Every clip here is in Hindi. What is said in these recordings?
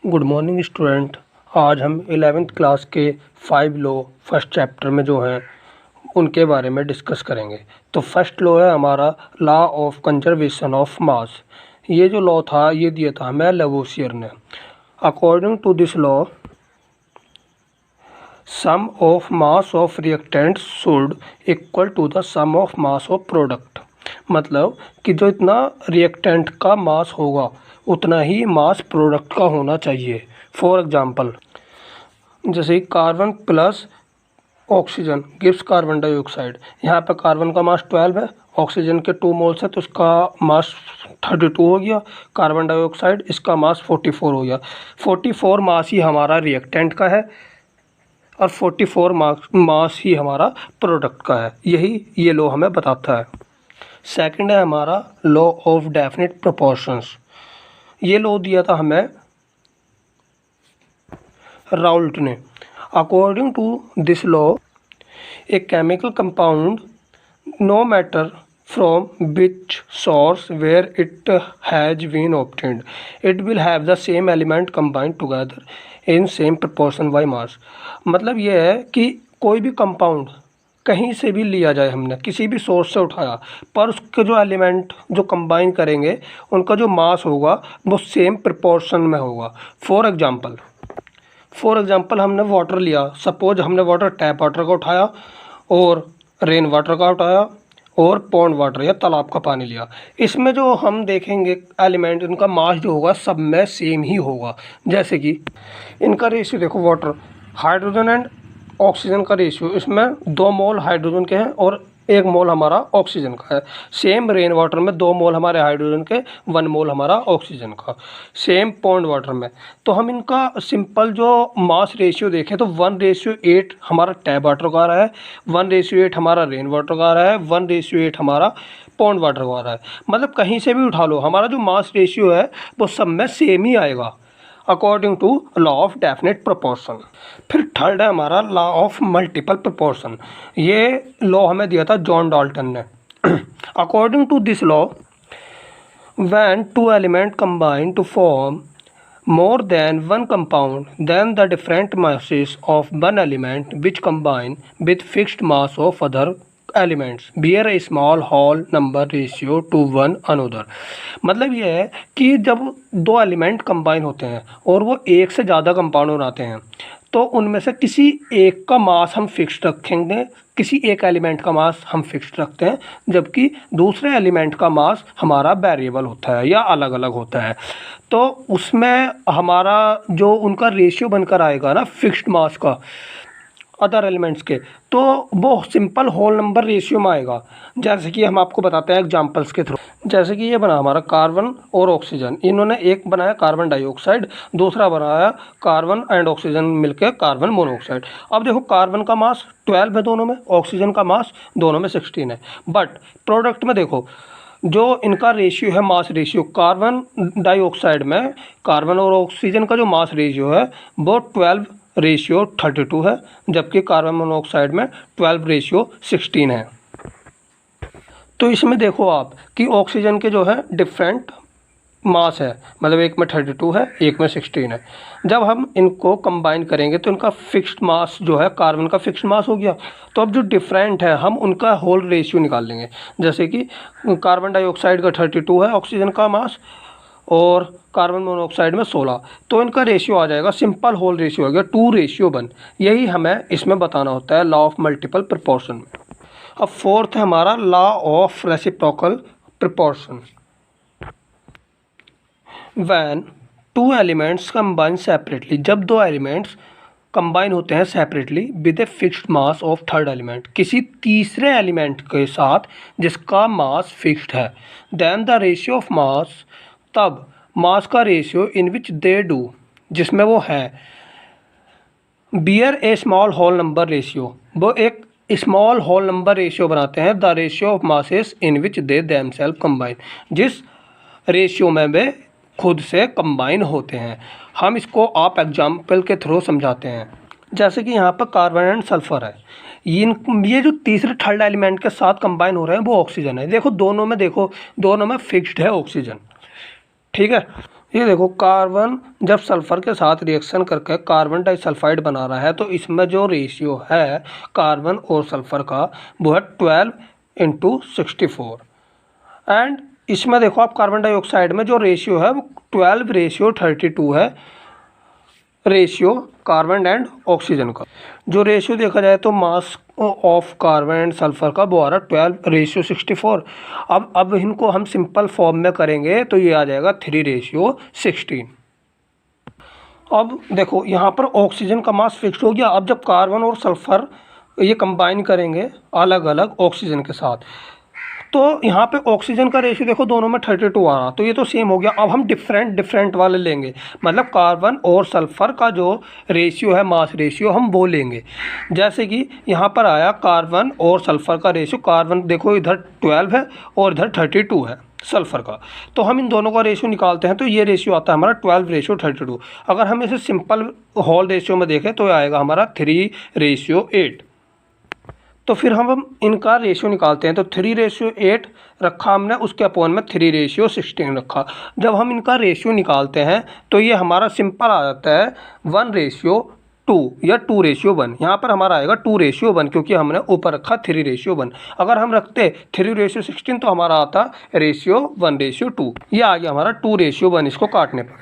Good morning student. आज हम 11th क्लास के 5 लॉ फर्स्ट चैप्टर में जो हैं उनके बारे में डिस्कस करेंगे। तो फर्स्ट लॉ है हमारा लॉ ऑफ कंजर्वेशन ऑफ मास। ये जो लॉ था ये दिया था हमें लेवोसियर ने। According to this law sum of mass of reactant should equal to the sum of mass of product. मतलब कि जो इतना रिएक्टेंट का मास होगा उतना ही मास प्रोडक्ट का होना चाहिए। फॉर एग्जांपल जैसे carbon plus oxygen gives carbon dioxide. यहाँ पे कार्बन का मास 12 है, ऑक्सीजन के 2 मोल्स है तो इसका मास 32 हो गया। कार्बन डाइऑक्साइड इसका मास 44 हो गया। 44 मास ही हमारा रिएक्टेंट का है और 44 मास ही हमारा प्रोडक्ट का है। यही ये लॉ हमें बताता है। सेकंड है हमारा लॉ ऑफ डेफिनेट प्रोपोर्शंस। ये लॉ दिया था हमें राउल्ट ने। According to this law a chemical compound no matter from which source where it has been obtained it will have the same element combined together in same proportion by mass। मतलब ये है कि कोई भी कंपाउंड कहीं से भी लिया जाए, हमने किसी भी सोर्स से उठाया, पर उसके जो एलिमेंट जो कंबाइन करेंगे उनका जो मास होगा वो सेम प्रोपोर्शन में होगा। फॉर एग्जांपल हमने वाटर लिया, सपोज हमने वाटर टैप वाटर का उठाया और रेन वाटर का उठाया और पॉन्ड वाटर या तालाब का पानी लिया। इसमें जो हम देखेंगे एलिमेंट उनका मास जो होगा सब में सेम ही होगा। जैसे कि इनका रेशियो देखो, वाटर हाइड्रोजन एंड ऑक्सीजन का रेशियो, इसमें 2 मोल हाइड्रोजन के हैं और 1 मोल हमारा ऑक्सीजन का है। सेम रेन वाटर में 2 मोल हमारे हाइड्रोजन के, 1 मोल हमारा ऑक्सीजन का। सेम पॉन्ड वाटर में तो हम इनका सिंपल जो मास रेशियो देखें तो 1:8 हमारा टैप वाटर का आ रहा है, 1:8 हमारा रेन वाटर का आ रहा है, 1:8 हमारा पॉन्ड वाटर का आ रहा है। मतलब कहीं से भी उठा लो हमारा जो मास रेशियो है वो सब में सेम ही आएगा according to law of definite proportion. फिर थर्ड है हमारा लॉ ऑफ मल्टीपल प्रोपोर्शन। ये लॉ हमें दिया था जॉन डाल्टन ने। According to this law when 2 element combine to form more than one compound then the different masses of one element which combine with fixed mass of other elements bear a small whole number ratio to one another। मतलब ये है कि जब 2 एलिमेंट कंबाइन होते हैं और वो एक से ज़्यादा कंपाउंड बनाते हैं तो उनमें से किसी एक का मास हम फिक्स रखेंगे, किसी एक एलिमेंट का मास हम फिक्स रखते हैं, जबकि दूसरे एलिमेंट का मास हमारा वेरिएबल होता है या अलग अलग होता है। तो उसमें हमारा जो उनका रेशियो बनकर आएगा ना फिक्स्ड मास का अदर एलिमेंट्स के, तो वो सिंपल होल नंबर रेशियो में आएगा। जैसे कि हम आपको बताते हैं एग्जांपल्स के थ्रू। जैसे कि ये बना हमारा कार्बन और ऑक्सीजन, इन्होंने एक बनाया कार्बन डाइऑक्साइड, दूसरा बनाया कार्बन एंड ऑक्सीजन मिलकर कार्बन मोनोऑक्साइड। अब देखो कार्बन का मास 12 है दोनों में, ऑक्सीजन का मास दोनों में 16 है। बट प्रोडक्ट में देखो जो इनका रेशियो है मास रेशियो, कार्बन डाइऑक्साइड में कार्बन और ऑक्सीजन का जो मास रेशियो है वो 12:32 है, जबकि कार्बन मोनोऑक्साइड में 12:16 है। तो इसमें देखो आप कि ऑक्सीजन के जो है डिफरेंट मास है, मतलब एक में 32 है एक में 16 है। जब हम इनको कंबाइन करेंगे तो इनका फिक्स्ड मास जो है कार्बन का फिक्स्ड मास हो गया। तो अब जो डिफरेंट है हम उनका होल रेशियो निकाल लेंगे। जैसे कि कार्बन डाइऑक्साइड का 32 है ऑक्सीजन का मास और कार्बन मोनोऑक्साइड में 16, तो इनका रेशियो आ जाएगा सिंपल होल रेशियो हो गया 2:1। यही हमें इसमें बताना होता है लॉ ऑफ मल्टीपल प्रोपोर्शन में। अब फोर्थ है हमारा law of reciprocal proportion. When 2 elements combine separately, जब 2 एलिमेंट्स कंबाइन होते हैं separately with a fixed mass of third element, किसी तीसरे एलिमेंट के साथ जिसका मास फिक्स्ड है, then the ratio of mass, तब मास का ratio in which they do, जिसमें वो है, bear a small whole number ratio, वो एक स्मॉल होल नंबर रेशियो बनाते हैं, the ratio of masses in which they themselves combine, जिस रेशियो में वे खुद से कंबाइन होते हैं। हम इसको आप एग्जाम्पल के थ्रू समझाते हैं। जैसे कि यहाँ पर कार्बन एंड सल्फर है, ये जो तीसरे थर्ड एलिमेंट के साथ कंबाइन हो रहे हैं वो ऑक्सीजन है। देखो दोनों में फिक्स्ड है ऑक्सीजन, ठीक है। ये देखो, कार्बन जब सल्फर के साथ रिएक्शन करके कार्बन डाइसल्फाइड बना रहा है तो इसमें जो रेशियो है कार्बन और सल्फर का वो है 12:64। एंड इसमें देखो आप कार्बन डाइऑक्साइड में जो रेशियो है वो 12:32 है, रेशियो कार्बन एंड ऑक्सीजन का। जो रेशियो देखा जाए तो mass of carbon and sulphur का वो आ रहा 12:64। अब इनको हम सिंपल फॉर्म में करेंगे तो ये आ जाएगा 3:16। अब देखो यहाँ पर ऑक्सीजन का मास फिक्स हो गया। अब जब कार्बन और सल्फर ये कंबाइन करेंगे अलग अलग ऑक्सीजन के साथ तो यहाँ पे ऑक्सीजन का रेशियो देखो दोनों में 32 आ रहा, तो ये तो सेम हो गया। अब हम डिफरेंट वाले लेंगे, मतलब कार्बन और सल्फर का जो रेशियो है मास रेशियो हम वो लेंगे। जैसे कि यहाँ पर आया कार्बन और सल्फर का रेशियो, कार्बन देखो इधर 12 है और इधर 32 है सल्फर का, तो हम इन दोनों का रेशियो निकालते हैं तो ये रेशियो आता है हमारा 12:32। अगर हम इसे सिंपल होल रेशियो में देखें तो आएगा हमारा 3:8। तो फिर हम इनका रेशियो निकालते हैं तो 3:8 रखा हमने, उसके अपॉन में 3:16 रखा। जब हम इनका रेशियो निकालते हैं तो ये हमारा सिंपल आ जाता है 1:2 या 2:1। यहाँ पर हमारा आएगा 2:1 क्योंकि हमने ऊपर रखा 3:1। अगर हम रखते 3:16 तो हमारा आता रेशियो 1:2। ये आ गया हमारा 2:1 इसको काटने पर।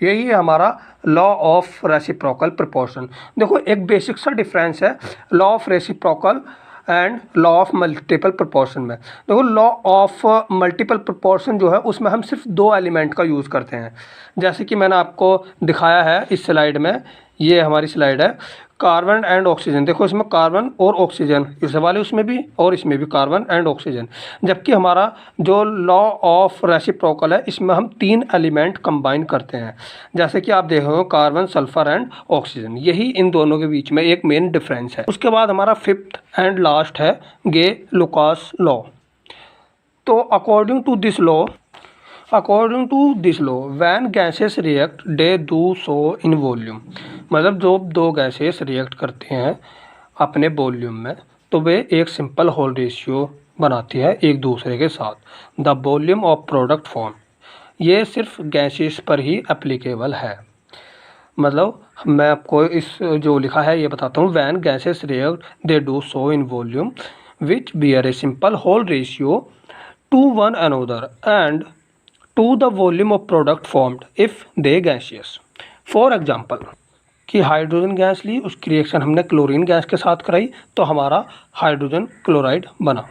यही है हमारा लॉ ऑफ रेसिप्रोकल प्रोपोर्शन। देखो एक बेसिक सा डिफरेंस है law of reciprocal and law of multiple proportion में। देखो लॉ ऑफ मल्टीपल प्रोपोर्शन जो है उसमें हम सिर्फ 2 एलिमेंट का यूज़ करते हैं, जैसे कि मैंने आपको दिखाया है इस स्लाइड में। ये हमारी स्लाइड है, कार्बन एंड ऑक्सीजन। देखो इसमें कार्बन और ऑक्सीजन इस वाले उसमें भी और इसमें भी कार्बन एंड ऑक्सीजन। जबकि हमारा जो लॉ ऑफ रेसिप्रोकल है इसमें हम 3 एलिमेंट कंबाइन करते हैं, जैसे कि आप देख रहे हो कार्बन सल्फर एंड ऑक्सीजन। यही इन दोनों के बीच में एक मेन डिफरेंस है। उसके बाद हमारा 5th एंड लास्ट है गे-लुकास लॉ। तो according to this law when gases react they do so in volume. मतलब जो 2 गैसेस रिएक्ट करते हैं अपने वॉल्यूम में तो वे एक सिंपल होल रेशियो बनाती है एक दूसरे के साथ, the volume of product form. ये सिर्फ गैसेस पर ही एप्लीकेबल है। मतलब मैं आपको इस जो लिखा है ये बताता हूँ, when gases react they do so in volume which bear a simple whole ratio to one another and to the volume of product formed if they gaseous। For example कि हाइड्रोजन गैस ली, उसकी रिएक्शन हमने क्लोरीन गैस के साथ कराई तो हमारा हाइड्रोजन क्लोराइड बना।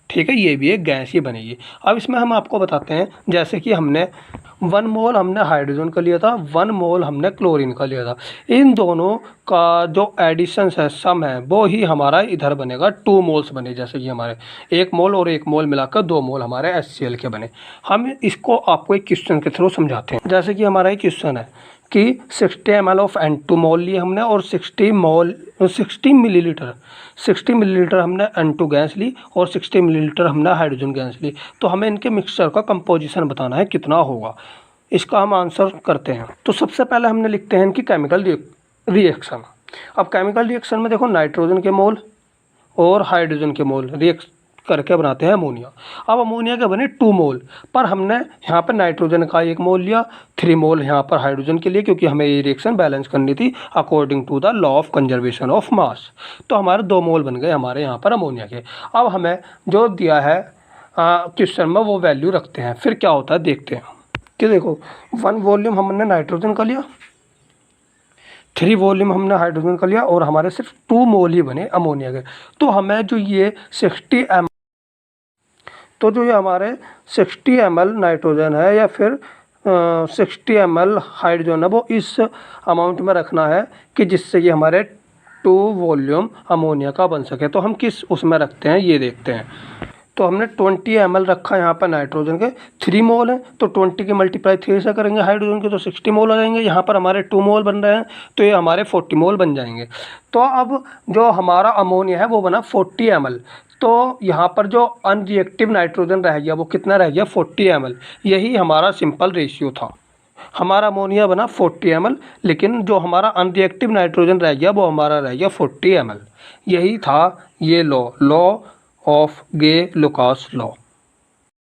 ठीक है, ये भी एक गैस ही बनेगी। अब इसमें हम आपको बताते हैं, जैसे कि हमने 1 मोल हमने हाइड्रोजन का लिया था, 1 मोल हमने क्लोरीन का लिया था। इन दोनों का जो एडिशन है सम है वो ही हमारा इधर बनेगा 2 मोल्स बने। जैसे कि हमारे 1 मोल और 1 मोल मिलाकर 2 मोल हमारे HCl के बने। हम इसको आपको एक क्वेश्चन के थ्रू समझाते हैं। जैसे कि हमारा एक क्वेश्चन है कि 60 ml ऑफ N2 मोल लिए हमने और 60 मिलीलीटर हमने N2 गैस ली और 60 मिलीलीटर हमने हाइड्रोजन गैस ली। तो हमें इनके मिक्सचर का कंपोजिशन बताना है कितना होगा। इसका हम आंसर करते हैं। तो सबसे पहले हमने लिखते हैं इनकी केमिकल रिएक्शन। अब केमिकल रिएक्शन में देखो नाइट्रोजन के मोल और हाइड्रोजन के मोल रिएक्ट करके बनाते हैं अमोनिया। अब अमोनिया के बने 2 मोल, पर हमने यहाँ पर नाइट्रोजन का 1 मोल लिया, 3 मोल यहाँ पर हाइड्रोजन के लिए, क्योंकि हमें ये रिएक्शन बैलेंस करनी थी according to the law of conservation of mass. तो हमारे 2 मोल बन गए हमारे यहाँ पर अमोनिया के। अब हमें जो दिया है क्वेश्चन में वो वैल्यू रखते हैं, फिर क्या होता है देखते हैं। कि देखो 1 वॉल्यूम हमने नाइट्रोजन का लिया, 3 वॉल्यूम हमने हाइड्रोजन का लिया और हमारे सिर्फ 2 मोल ही बने अमोनिया के। तो हमें जो ये 60 ml, तो जो ये हमारे 60 ml नाइट्रोजन है या फिर 60 ml हाइड्रोजन है वो इस अमाउंट में रखना है कि जिससे कि हमारे 2 वॉल्यूम अमोनिया का बन सके। तो हम किस उसमें रखते हैं ये देखते हैं। तो हमने 20 ml रखा यहाँ पर नाइट्रोजन के, 3 मोल हैं तो 20 के मल्टीप्लाई 3 से करेंगे हाइड्रोजन के तो 60 मोल आ जाएंगे। यहाँ पर हमारे 2 मोल बन रहे हैं तो ये हमारे 40 मोल बन जाएंगे। तो अब जो हमारा अमोनिया है वो बना 40 ml। तो यहाँ पर जो अनरिएक्टिव नाइट्रोजन रह गया वो कितना रह गया 40 ml। यही हमारा सिंपल रेशियो था। हमारा अमोनिया बना 40 ml, लेकिन जो हमारा अनरिएक्टिव नाइट्रोजन रह गया वो हमारा रह गया 40 ml। यही था ये लॉ ऑफ गे-लुकास लॉ।